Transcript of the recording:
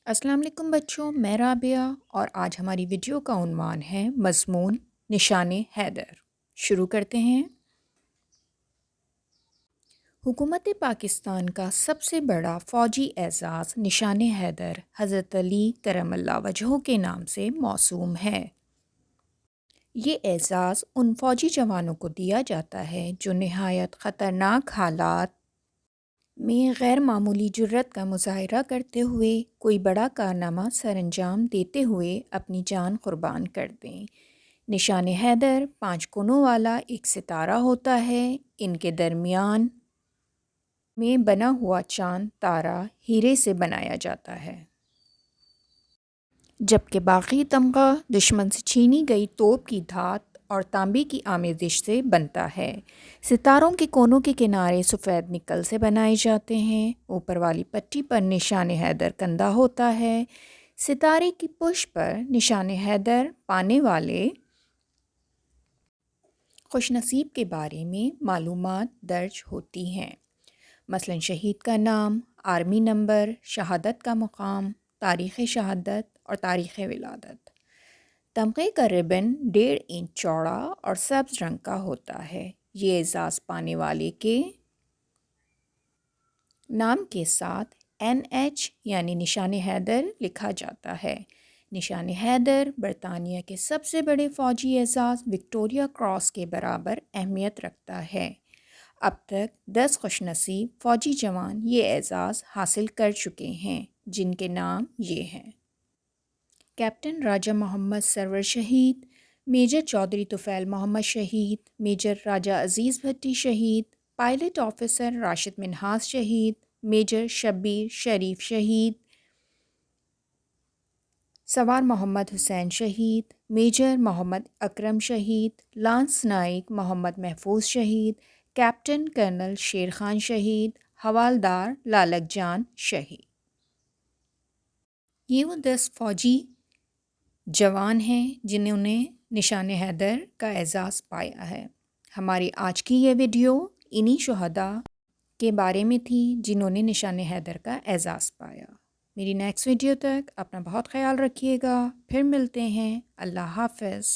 السلام علیکم بچوں، میں رابعہ اور آج ہماری ویڈیو کا عنوان ہے مضمون نشان حیدر۔ شروع کرتے ہیں۔ حکومت پاکستان کا سب سے بڑا فوجی اعزاز نشان حیدر حضرت علی کرم اللہ وجہہ کے نام سے موسوم ہے۔ یہ اعزاز ان فوجی جوانوں کو دیا جاتا ہے جو نہایت خطرناک حالات میں غیر معمولی جرات کا مظاہرہ کرتے ہوئے کوئی بڑا کارنامہ سر انجام دیتے ہوئے اپنی جان قربان کر دیں۔ نشان حیدر 5 کونوں والا ایک ستارہ ہوتا ہے۔ ان کے درمیان میں بنا ہوا چاند تارہ ہیرے سے بنایا جاتا ہے، جبکہ باقی تمغہ دشمن سے چھینی گئی توپ کی دھات اور تانبے کی آمیزش سے بنتا ہے۔ ستاروں کے کونوں کے کنارے سفید نکل سے بنائے جاتے ہیں۔ اوپر والی پٹی پر نشان حیدر کندہ ہوتا ہے۔ ستارے کی پشت پر نشان حیدر پانے والے خوش نصیب کے بارے میں معلومات درج ہوتی ہیں، مثلاً شہید کا نام، آرمی نمبر، شہادت کا مقام، تاریخ شہادت اور تاریخ ولادت۔ تمغے کا ربن 1.5 انچ چوڑا اور سبز رنگ کا ہوتا ہے۔ یہ اعزاز پانے والے کے نام کے ساتھ NH یعنی نشان حیدر لکھا جاتا ہے۔ نشان حیدر برطانیہ کے سب سے بڑے فوجی اعزاز وکٹوریہ کراس کے برابر اہمیت رکھتا ہے۔ اب تک 10 خوش نصیب فوجی جوان یہ اعزاز حاصل کر چکے ہیں، جن کے نام یہ ہیں: کیپٹن راجہ محمد سرور شہید، میجر چودھری طفیل محمد شہید، میجر راجہ عزیز بھٹی شہید، پائلٹ آفیسر راشد منہاس شہید، میجر شبیر شریف شہید، سوار محمد حسین شہید، میجر محمد اکرم شہید، لانس نائک محمد محفوظ شہید، کیپٹن کرنل شیر خان شہید، حوالدار لالک جان شہید۔ یہ وہ 10 فوجی جوان ہیں جنہوں نے نشان حیدر کا اعزاز پایا ہے۔ ہماری آج کی یہ ویڈیو انہی شہداء کے بارے میں تھی جنہوں نے نشان حیدر کا اعزاز پایا۔ میری نیکسٹ ویڈیو تک اپنا بہت خیال رکھیے گا، پھر ملتے ہیں۔ اللہ حافظ۔